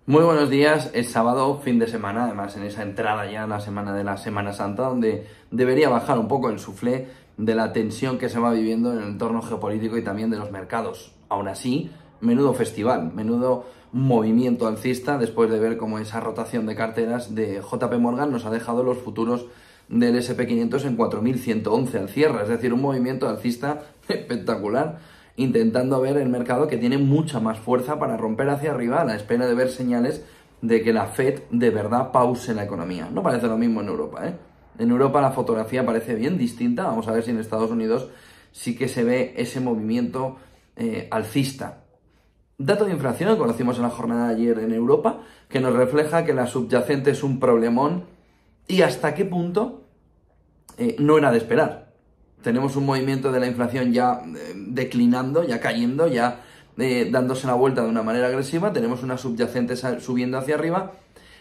Muy buenos días, es sábado, fin de semana, además en esa entrada ya a la semana de la Semana Santa, donde debería bajar un poco el suflé de la tensión que se va viviendo en el entorno geopolítico y también de los mercados. Aún así, menudo festival, menudo movimiento alcista después de ver cómo esa rotación de carteras de JP Morgan nos ha dejado los futuros del SP500 en 4.111 al cierre, es decir, un movimiento alcista espectacular, intentando ver el mercado que tiene mucha más fuerza para romper hacia arriba a la espera de ver señales de que la Fed de verdad pause la economía. No parece lo mismo en Europa, ¿eh? En Europa la fotografía parece bien distinta. Vamos a ver si en Estados Unidos sí que se ve ese movimiento alcista. Dato de inflación que conocimos en la jornada de ayer en Europa, que nos refleja que la subyacente es un problemón y hasta qué punto no era de esperar. Tenemos un movimiento de la inflación ya declinando, ya cayendo, ya dándose la vuelta de una manera agresiva. Tenemos una subyacente subiendo hacia arriba,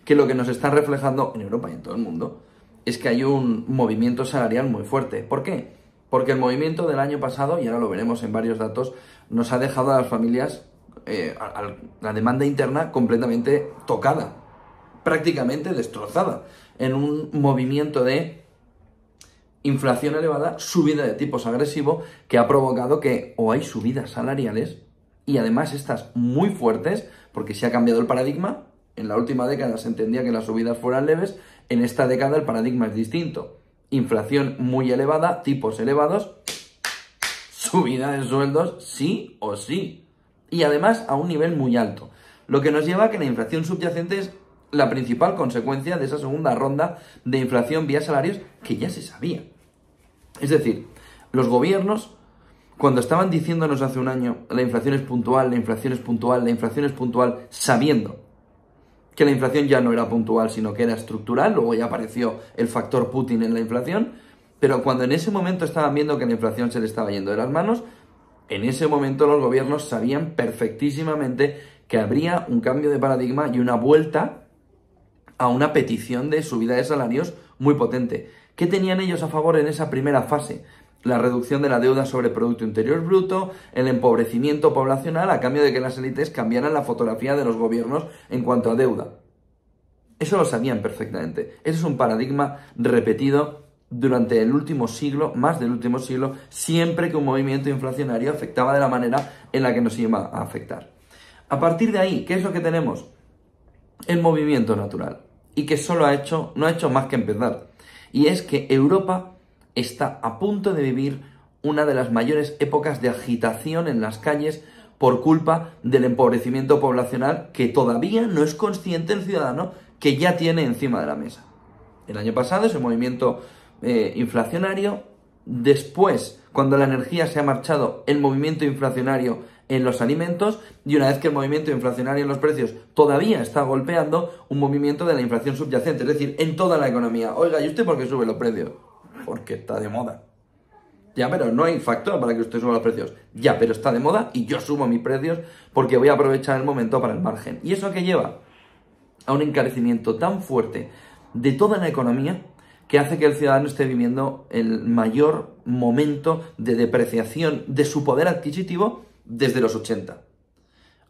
que lo que nos está reflejando en Europa y en todo el mundo es que hay un movimiento salarial muy fuerte. ¿Por qué? Porque el movimiento del año pasado, y ahora lo veremos en varios datos, nos ha dejado a las familias la demanda interna completamente tocada, prácticamente destrozada, en un movimiento de inflación elevada, subida de tipos agresivo, que ha provocado que o hay subidas salariales, y además estas muy fuertes, porque se ha cambiado el paradigma. En la última década se entendía que las subidas fueran leves, en esta década el paradigma es distinto. Inflación muy elevada, tipos elevados, subida de sueldos sí o sí, y además a un nivel muy alto, lo que nos lleva a que la inflación subyacente es la principal consecuencia de esa segunda ronda de inflación vía salarios que ya se sabía. Es decir, los gobiernos, cuando estaban diciéndonos hace un año la inflación es puntual, la inflación es puntual, la inflación es puntual, sabiendo que la inflación ya no era puntual, sino que era estructural, luego ya apareció el factor Putin en la inflación, pero cuando en ese momento estaban viendo que la inflación se le estaba yendo de las manos, en ese momento los gobiernos sabían perfectísimamente que habría un cambio de paradigma y una vuelta a una petición de subida de salarios muy potente. ¿Qué tenían ellos a favor en esa primera fase? La reducción de la deuda sobre Producto Interior Bruto, el empobrecimiento poblacional a cambio de que las élites cambiaran la fotografía de los gobiernos en cuanto a deuda. Eso lo sabían perfectamente. Ese es un paradigma repetido durante el último siglo, más del último siglo, siempre que un movimiento inflacionario afectaba de la manera en la que nos iba a afectar. A partir de ahí, ¿qué es lo que tenemos? El movimiento natural. Y que solo no ha hecho más que empezar. Y es que Europa está a punto de vivir una de las mayores épocas de agitación en las calles por culpa del empobrecimiento poblacional que todavía no es consciente el ciudadano que ya tiene encima de la mesa. El año pasado ese movimiento inflacionario, después, cuando la energía se ha marchado, el movimiento inflacionario en los alimentos, y una vez que el movimiento inflacionario en los precios todavía está golpeando, un movimiento de la inflación subyacente, es decir, en toda la economía. Oiga, ¿y usted por qué sube los precios? Porque está de moda. Ya, pero no hay factor para que usted suba los precios. Ya, pero está de moda y yo subo mis precios porque voy a aprovechar el momento para el margen. ¿Y eso qué lleva? A un encarecimiento tan fuerte de toda la economía que hace que el ciudadano esté viviendo el mayor momento de depreciación de su poder adquisitivo desde los 80.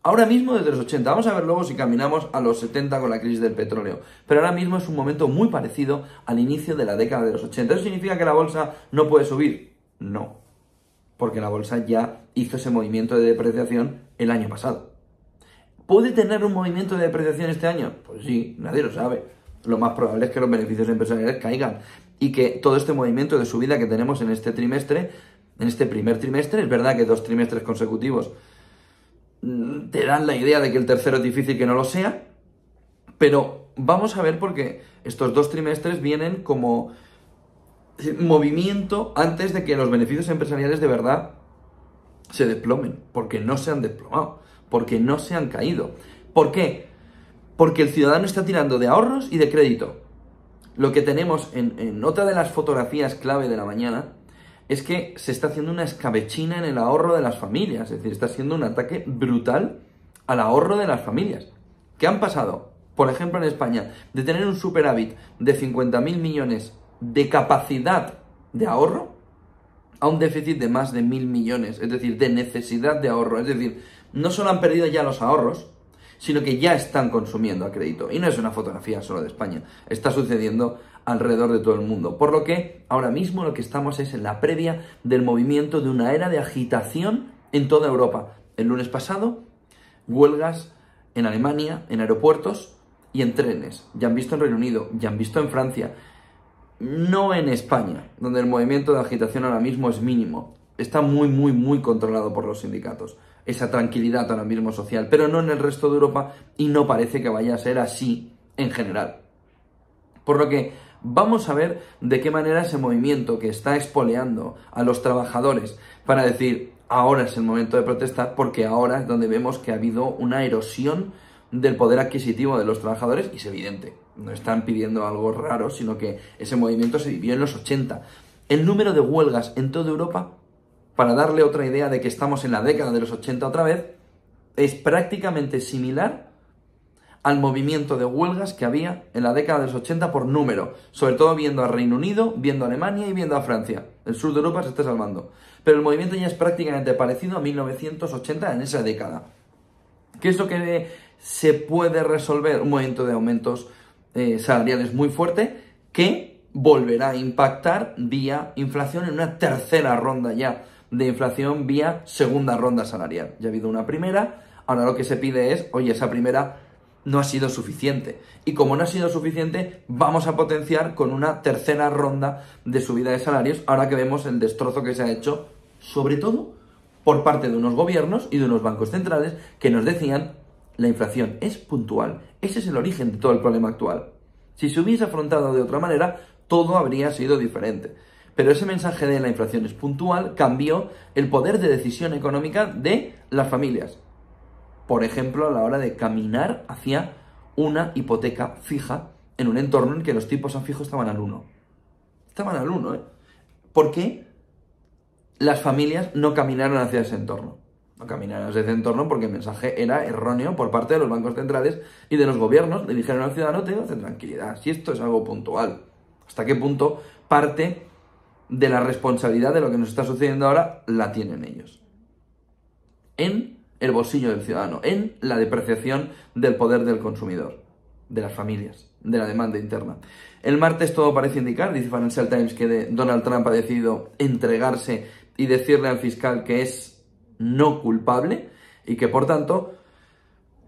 Ahora mismo desde los 80. Vamos a ver luego si caminamos a los 70 con la crisis del petróleo. Pero ahora mismo es un momento muy parecido al inicio de la década de los 80. ¿Eso significa que la bolsa no puede subir? No. Porque la bolsa ya hizo ese movimiento de depreciación el año pasado. ¿Puede tener un movimiento de depreciación este año? Pues sí, nadie lo sabe. Lo más probable es que los beneficios empresariales caigan y que todo este movimiento de subida que tenemos en este trimestre, en este primer trimestre, es verdad que 2 trimestres consecutivos te dan la idea de que el tercero es difícil que no lo sea, pero vamos a ver porque estos 2 trimestres vienen como movimiento antes de que los beneficios empresariales de verdad se desplomen, porque no se han desplomado, porque no se han caído. ¿Por qué? Porque el ciudadano está tirando de ahorros y de crédito. Lo que tenemos en otra de las fotografías clave de la mañana es que se está haciendo una escabechina en el ahorro de las familias. Es decir, está siendo un ataque brutal al ahorro de las familias. ¿Qué han pasado? Por ejemplo, en España, de tener un superávit de 50.000 millones de capacidad de ahorro a un déficit de más de 1.000 millones. Es decir, de necesidad de ahorro. Es decir, no solo han perdido ya los ahorros, sino que ya están consumiendo a crédito. Y no es una fotografía solo de España, está sucediendo alrededor de todo el mundo. Por lo que ahora mismo lo que estamos es en la previa del movimiento de una era de agitación en toda Europa. El lunes pasado, huelgas en Alemania, en aeropuertos y en trenes. Ya han visto en Reino Unido, ya han visto en Francia. No en España, donde el movimiento de agitación ahora mismo es mínimo. Está muy controlado por los sindicatos. Esa tranquilidad ahora mismo social, pero no en el resto de Europa y no parece que vaya a ser así en general. Por lo que vamos a ver de qué manera ese movimiento que está expoliando a los trabajadores para decir ahora es el momento de protestar, porque ahora es donde vemos que ha habido una erosión del poder adquisitivo de los trabajadores y es evidente. No están pidiendo algo raro, sino que ese movimiento se vivió en los 80. El número de huelgas en toda Europa, para darle otra idea de que estamos en la década de los 80 otra vez, es prácticamente similar al movimiento de huelgas que había en la década de los 80 por número, sobre todo viendo a Reino Unido, viendo a Alemania y viendo a Francia. El sur de Europa se está salvando. Pero el movimiento ya es prácticamente parecido a 1980 en esa década. ¿Qué es lo que se puede resolver? Un movimiento de aumentos salariales muy fuerte que volverá a impactar vía inflación en una tercera ronda ya de inflación vía segunda ronda salarial. Ya ha habido una primera, ahora lo que se pide es, oye, esa primera no ha sido suficiente. Y como no ha sido suficiente, vamos a potenciar con una tercera ronda de subida de salarios, ahora que vemos el destrozo que se ha hecho, sobre todo por parte de unos gobiernos y de unos bancos centrales que nos decían la inflación es puntual. Ese es el origen de todo el problema actual. Si se hubiese afrontado de otra manera, todo habría sido diferente. Pero ese mensaje de la inflación es puntual cambió el poder de decisión económica de las familias. Por ejemplo, a la hora de caminar hacia una hipoteca fija en un entorno en que los tipos a fijo estaban al 1. Estaban al 1, ¿eh? ¿Por qué las familias no caminaron hacia ese entorno? No caminaron hacia ese entorno porque el mensaje era erróneo por parte de los bancos centrales y de los gobiernos. Le dijeron al ciudadano, tenga tranquilidad, si esto es algo puntual. ¿Hasta qué punto parte de la responsabilidad de lo que nos está sucediendo ahora la tienen ellos? En el bolsillo del ciudadano, en la depreciación del poder del consumidor, de las familias, de la demanda interna. El martes todo parece indicar, dice Financial Times, que Donald Trump ha decidido entregarse y decirle al fiscal que es no culpable y que por tanto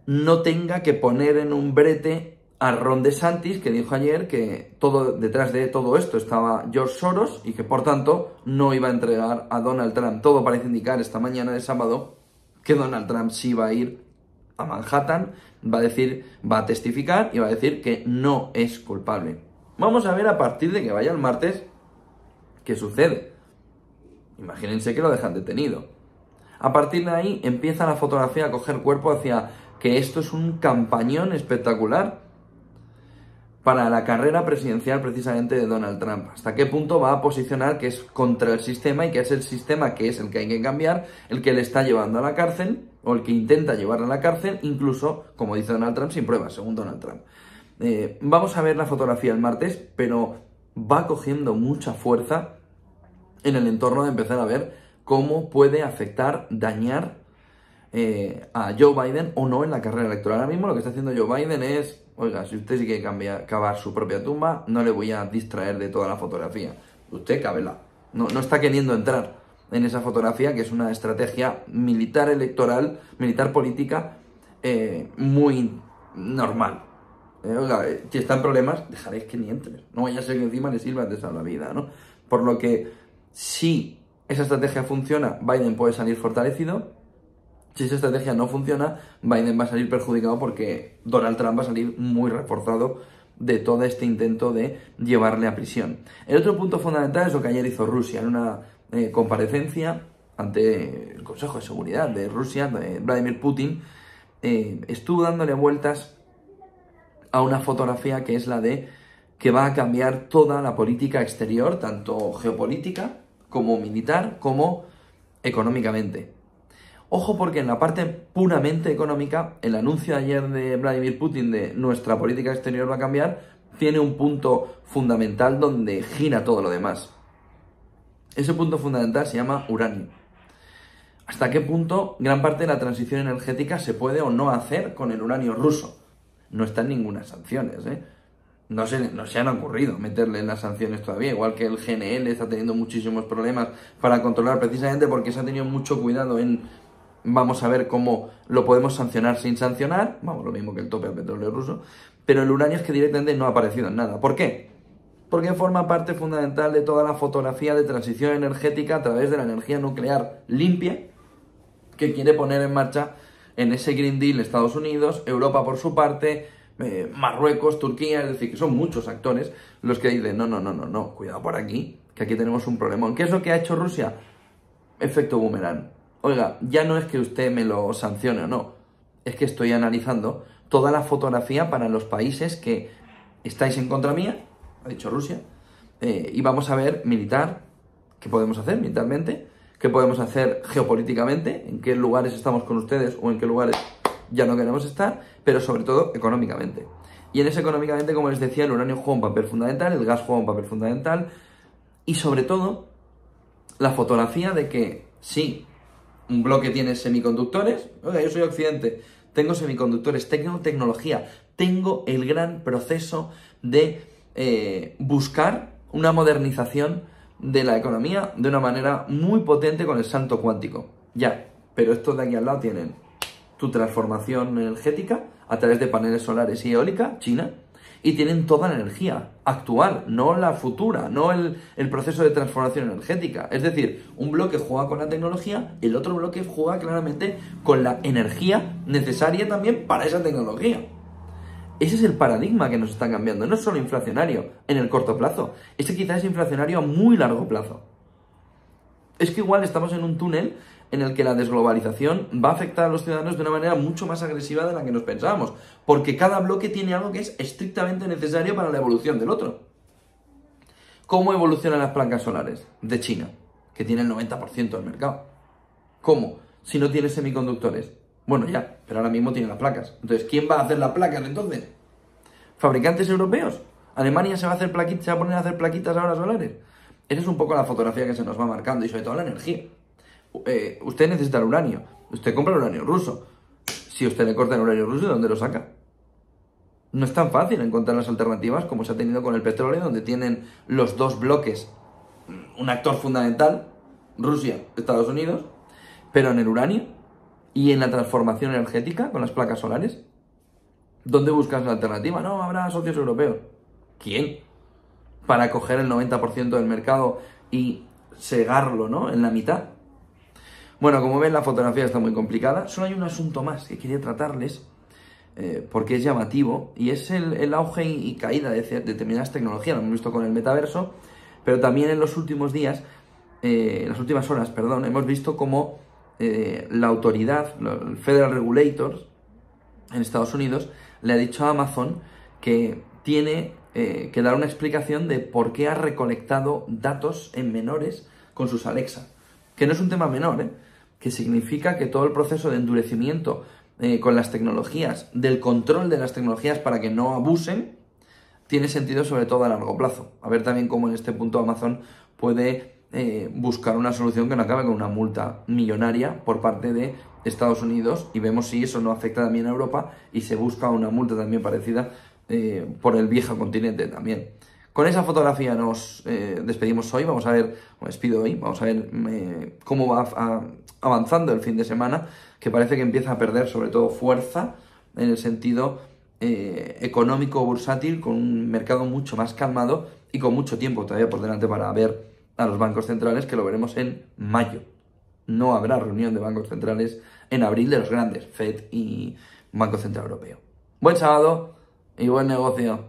no tenga que poner en un brete a Ron DeSantis, que dijo ayer que detrás de todo esto estaba George Soros y que por tanto no iba a entregar a Donald Trump. Todo parece indicar esta mañana de sábado que Donald Trump sí va a ir a Manhattan, va a testificar y va a decir que no es culpable. Vamos a ver a partir de que vaya el martes qué sucede. Imagínense que lo dejan detenido. A partir de ahí empieza la fotografía a coger cuerpo hacia que esto es un campañón espectacular para la carrera presidencial precisamente de Donald Trump. ¿Hasta qué punto va a posicionar que es contra el sistema y que es el sistema que es el que hay que cambiar, el que le está llevando a la cárcel o el que intenta llevarle a la cárcel, incluso, como dice Donald Trump, sin pruebas, según Donald Trump? Vamos a ver la fotografía el martes, pero va cogiendo mucha fuerza en el entorno de empezar a ver cómo puede afectar, dañar a Joe Biden o no en la carrera electoral. Ahora mismo lo que está haciendo Joe Biden es, oiga, si usted sí quiere cavar su propia tumba, no le voy a distraer de toda la fotografía. Usted cábela. No está queriendo entrar en esa fotografía, que es una estrategia militar electoral, militar política, muy normal. Oiga, si está en problemas, dejaréis que ni entre. No vaya a ser que encima le sirva de salvar la vida, ¿no? Por lo que, si esa estrategia funciona, Biden puede salir fortalecido. Si esa estrategia no funciona, Biden va a salir perjudicado porque Donald Trump va a salir muy reforzado de todo este intento de llevarle a prisión. El otro punto fundamental es lo que ayer hizo Rusia en una comparecencia ante el Consejo de Seguridad de Rusia, de Vladimir Putin. Estuvo dándole vueltas a una fotografía que es la de que va a cambiar toda la política exterior, tanto geopolítica como militar, como económicamente. Ojo, porque en la parte puramente económica, el anuncio de ayer de Vladimir Putin de nuestra política exterior va a cambiar, tiene un punto fundamental donde gira todo lo demás. Ese punto fundamental se llama uranio. hasta qué punto gran parte de la transición energética se puede o no hacer con el uranio ruso. No están ninguna sanciones, ¿eh? No se han ocurrido meterle en las sanciones todavía, igual que el GNL está teniendo muchísimos problemas para controlar, precisamente porque se ha tenido mucho cuidado en vamos a ver cómo lo podemos sancionar sin sancionar, vamos, lo mismo que el tope al petróleo ruso, pero el uranio es que directamente no ha aparecido en nada. ¿Por qué? Porque forma parte fundamental de toda la fotografía de transición energética a través de la energía nuclear limpia que quiere poner en marcha en ese Green Deal Estados Unidos, Europa por su parte, Marruecos, Turquía, es decir, que son muchos actores los que dicen, no, cuidado por aquí, que aquí tenemos un problema. ¿Qué es lo que ha hecho Rusia? Efecto boomerang. Oiga, ya no es que usted me lo sancione o no, es que estoy analizando toda la fotografía para los países que estáis en contra mía, ha dicho Rusia, y vamos a ver militar, qué podemos hacer militarmente, qué podemos hacer geopolíticamente, en qué lugares estamos con ustedes o en qué lugares ya no queremos estar, pero sobre todo económicamente. Y en ese económicamente, como les decía, el uranio juega un papel fundamental, el gas juega un papel fundamental, y sobre todo la fotografía de que sí, un bloque tiene semiconductores, oiga, yo soy Occidente, tengo semiconductores, tengo tecnología, tengo el gran proceso de buscar una modernización de la economía de una manera muy potente con el salto cuántico. Ya, pero estos de aquí al lado tienen tu transformación energética a través de paneles solares y eólica, China, y tienen toda la energía actual, no la futura, no el proceso de transformación energética. Es decir, un bloque juega con la tecnología, el otro bloque juega claramente con la energía necesaria también para esa tecnología. Ese es el paradigma que nos está cambiando. No es solo inflacionario en el corto plazo, ese quizás es inflacionario a muy largo plazo. Es que igual estamos en un túnel en el que la desglobalización va a afectar a los ciudadanos de una manera mucho más agresiva de la que nos pensábamos, porque cada bloque tiene algo que es estrictamente necesario para la evolución del otro. ¿Cómo evolucionan las placas solares de China, que tiene el 90% del mercado? ¿Cómo? Si no tiene semiconductores. Bueno, ya, pero ahora mismo tiene las placas. Entonces, ¿quién va a hacer las placas entonces? ¿Fabricantes europeos? ¿Alemania se va a hacer plaquitas, se va a poner a hacer plaquitas ahora solares? Esa es un poco la fotografía que se nos va marcando y sobre todo la energía. Usted necesita el uranio, usted compra el uranio ruso. Si usted le corta el uranio ruso, ¿de dónde lo saca? No es tan fácil encontrar las alternativas como se ha tenido con el petróleo, donde tienen los dos bloques un actor fundamental, Rusia, Estados Unidos, pero en el uranio y en la transformación energética con las placas solares, ¿dónde buscas la alternativa? No, habrá socios europeos. ¿Quién? Para coger el 90% del mercado y segarlo, ¿no?, en la mitad. Bueno, como ven, la fotografía está muy complicada. Solo hay un asunto más que quería tratarles, porque es llamativo, y es el auge y caída de determinadas tecnologías. Lo hemos visto con el metaverso, pero también en los últimos días, en las últimas horas, perdón, hemos visto cómo la autoridad, el Federal Regulators en Estados Unidos, le ha dicho a Amazon que tiene que dar una explicación de por qué ha recolectado datos en menores con sus Alexa. Que no es un tema menor, que significa que todo el proceso de endurecimiento con las tecnologías, del control de las tecnologías para que no abusen, tiene sentido sobre todo a largo plazo. A ver también cómo en este punto Amazon puede buscar una solución que no acabe con una multa millonaria por parte de Estados Unidos, y vemos si eso no afecta también a Europa y se busca una multa también parecida por el viejo continente también. Con esa fotografía nos despedimos hoy, vamos a ver, me despido hoy, vamos a ver cómo va avanzando el fin de semana, que parece que empieza a perder sobre todo fuerza en el sentido económico bursátil, con un mercado mucho más calmado y con mucho tiempo todavía por delante para ver a los bancos centrales, que lo veremos en mayo. No habrá reunión de bancos centrales en abril de los grandes, FED y Banco Central Europeo. Buen sábado y buen negocio.